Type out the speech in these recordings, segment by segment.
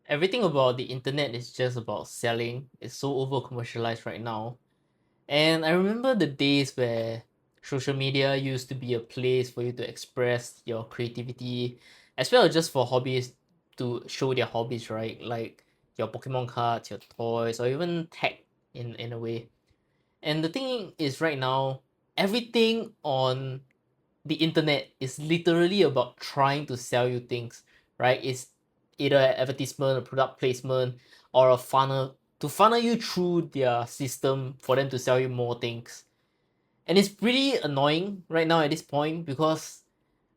Everything about the internet is just about selling. It's so over commercialized right now. And I remember the days where social media used to be a place for you to express your creativity, as well as just for hobbies to show their hobbies, right? Like your Pokemon cards, your toys, or even tech in a way. And the thing is, right now, everything on the internet is literally about trying to sell you things, right? It's either an advertisement, a product placement, or a funnel to funnel you through their system for them to sell you more things. And it's pretty annoying right now at this point because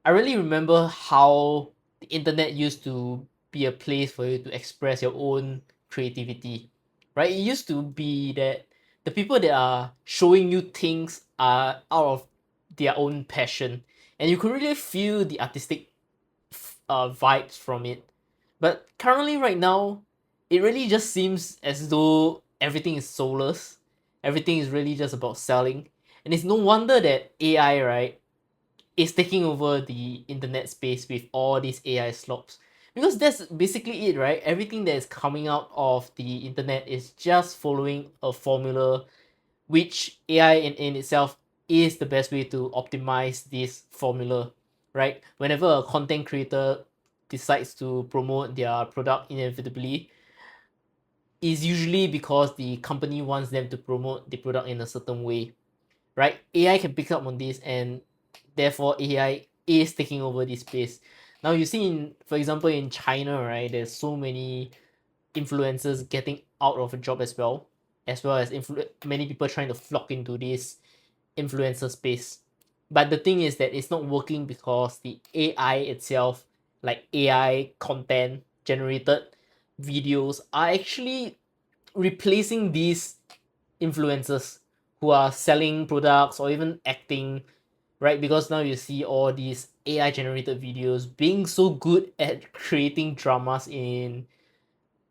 I really remember how the internet used to be a place for you to express your own creativity, right? It used to be that the people that are showing you things are out of their own passion, and you could really feel the artistic vibes from it. But currently, right now, it really just seems as though everything is soulless. Everything is really just about selling, and it's no wonder that AI, right, is taking over the internet space with all these AI slopes. Because that's basically it, right? Everything that is coming out of the internet is just following a formula, which AI in itself is the best way to optimize this formula, right? Whenever a content creator decides to promote their product inevitably, is usually because the company wants them to promote the product in a certain way, right? AI can pick up on this, and therefore AI is taking over this space. Now you see in, for example, in China, right, there's so many influencers getting out of a job as well as many people trying to flock into this influencer space. But the thing is that it's not working because the AI itself, like AI content generated videos, are actually replacing these influencers who are selling products or even acting, right? Because now you see all these AI generated videos being so good at creating dramas in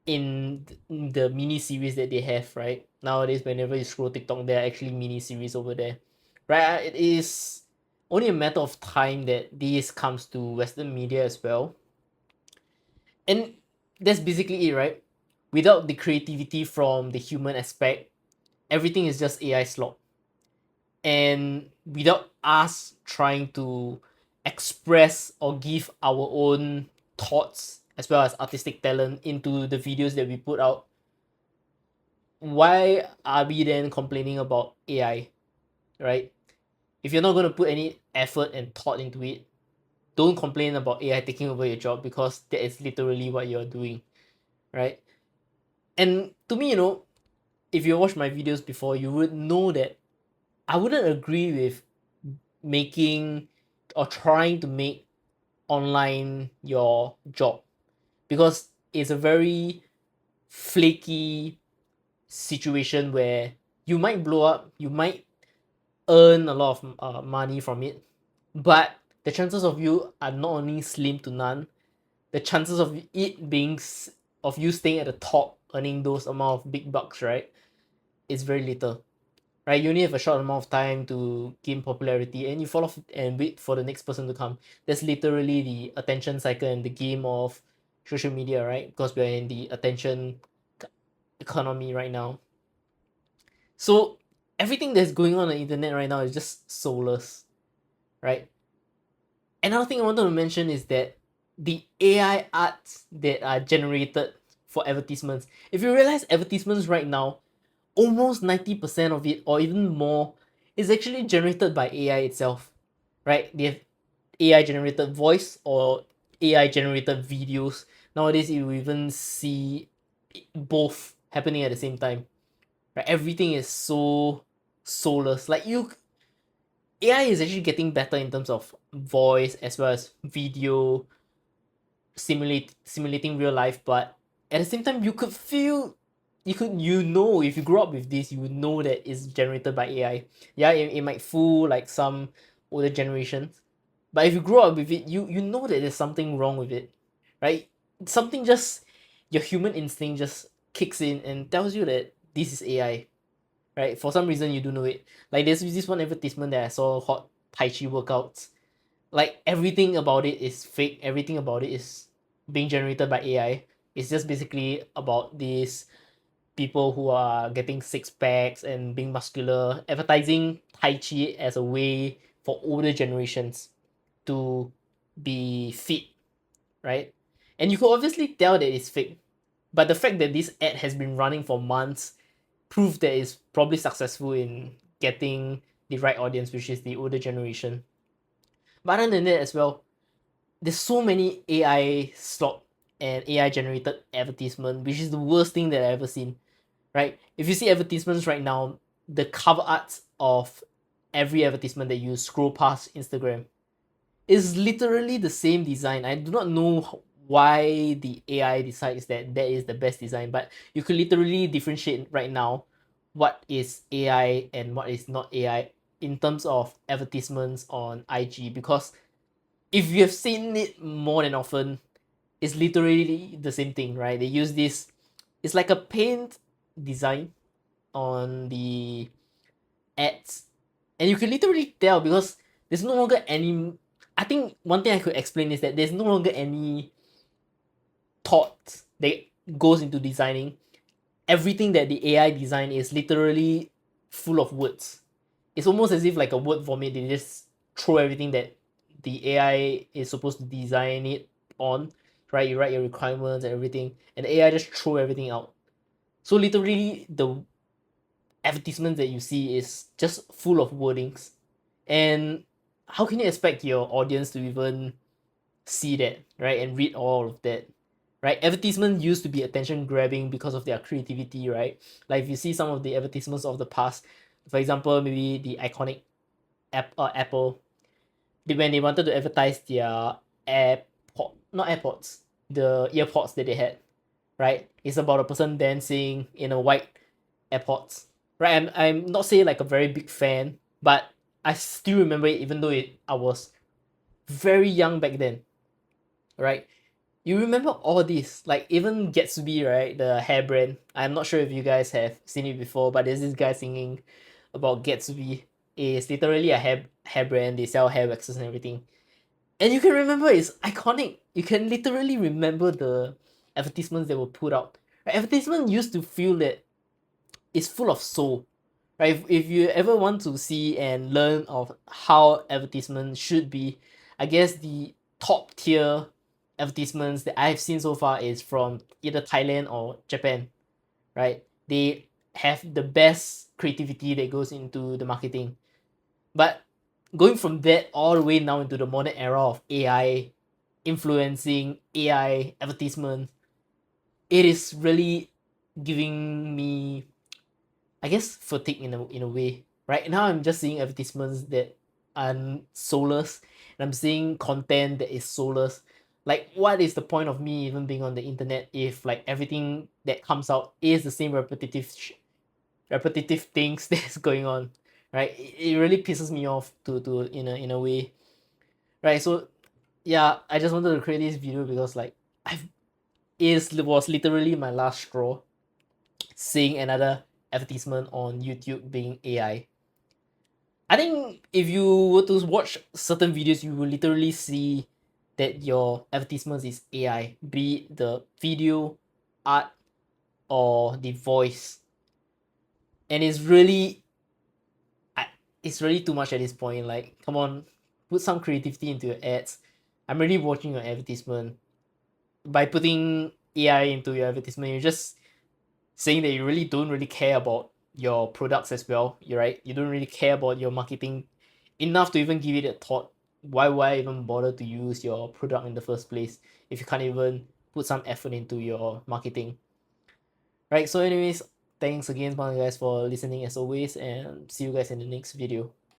the mini series that they have, right? Nowadays, whenever you scroll TikTok, there are actually mini series over there, right? It is only a matter of time that this comes to Western media as well, and that's basically it, right? Without the creativity from the human aspect, everything is just AI slop, and without us trying to express or give our own thoughts as well as artistic talent into the videos that we put out, why are we then complaining about AI, right? If you're not going to put any effort and thought into it, don't complain about AI taking over your job, because that is literally what you're doing, right? And to me, if you watch my videos before, you would know that I wouldn't agree with making or trying to make online your job, because it's a very flaky situation where you might blow up, you might earn a lot of money from it, but the chances of you are not only slim to none, the chances of it being of you staying at the top earning those amount of big bucks, right, is very little, right? You only have a short amount of time to gain popularity, and you fall off and wait for the next person to come. That's literally the attention cycle and the game of social media, right? Because we're in the attention economy right now. So everything that's going on the internet right now is just soulless, right? Another thing I wanted to mention is that the AI arts that are generated for advertisements. If you realize advertisements right now, almost 90% of it or even more is actually generated by AI itself, right? They have AI generated voice or AI generated videos. Nowadays, you even see both happening at the same time, right? Everything is so soulless. Like AI is actually getting better in terms of voice as well as video simulating real life, but at the same time you could feel, if you grew up with this, you would know that it's generated by AI. Yeah, it might fool like some older generations, but if you grow up with it, you know that there's something wrong with it, right? Something just, your human instinct just kicks in and tells you that this is AI, right? For some reason you do know it. Like there's this one advertisement that I saw called Tai Chi workouts. Like everything about it is fake, everything about it is being generated by AI. It's just basically about these people who are getting six packs and being muscular, advertising Tai Chi as a way for older generations to be fit, right? And you could obviously tell that it's fake. But the fact that this ad has been running for months proves that it's probably successful in getting the right audience, which is the older generation. But other than that as well, there's so many AI slot and AI generated advertisement, which is the worst thing that I've ever seen. Right? If you see advertisements right now, the cover arts of every advertisement that you scroll past Instagram is literally the same design. I do not know why the AI decides that that is the best design, but you could literally differentiate right now what is AI and what is not AI in terms of advertisements on IG, because if you have seen it more than often, it's literally the same thing, right? They use this, it's like a paint design on the ads, and you can literally tell because there's no longer any. I think one thing I could explain is that there's no longer any thought that goes into designing. Everything that the AI design is literally full of words. It's almost as if like a word vomit. They just throw everything that the AI is supposed to design it on, right? You write your requirements and everything, and the AI just throw everything out. So literally, the advertisements that you see is just full of wordings. And how can you expect your audience to even see that, right? And read all of that, right? Advertisement used to be attention grabbing because of their creativity, right? Like if you see some of the advertisements of the past, for example, maybe the iconic Apple, when they wanted to advertise their not AirPods, the earpods that they had, right? It's about a person dancing in a white AirPods, right? I'm not saying like a very big fan, but I still remember it even though I was very young back then, right? You remember all this, like even Gatsby, right? The hair brand. I'm not sure if you guys have seen it before, but there's this guy singing about Gatsby. It's literally a hair brand. They sell hair waxes and everything. And you can remember it's iconic. You can literally remember the advertisements that were put out. Right? Advertisement used to feel that it's full of soul. Right? If you ever want to see and learn of how advertisement should be, I guess the top tier advertisements that I've seen so far is from either Thailand or Japan. Right? They have the best creativity that goes into the marketing. But going from that all the way now into the modern era of AI influencing, AI advertisement, it is really giving me, I guess, fatigue in a way. Right now, I'm just seeing advertisements that are soulless, and I'm seeing content that is soulless. Like, what is the point of me even being on the internet if like everything that comes out is the same repetitive things that's going on, right? It really pisses me off to in a way, right? So yeah, I just wanted to create this video because like I is was literally my last straw seeing another advertisement on YouTube being AI. I think if you were to watch certain videos, you will literally see that your advertisements is AI, be it the video, art, or the voice. And it's really too much at this point. Like, come on, put some creativity into your ads. I'm already watching your advertisement. By putting AI into your advertisement, you're just saying that you really don't really care about your products as well. You're right. You don't really care about your marketing enough to even give it a thought. Why would I even bother to use your product in the first place if you can't even put some effort into your marketing? Right. So, anyways, thanks again, guys, for listening as always, and see you guys in the next video.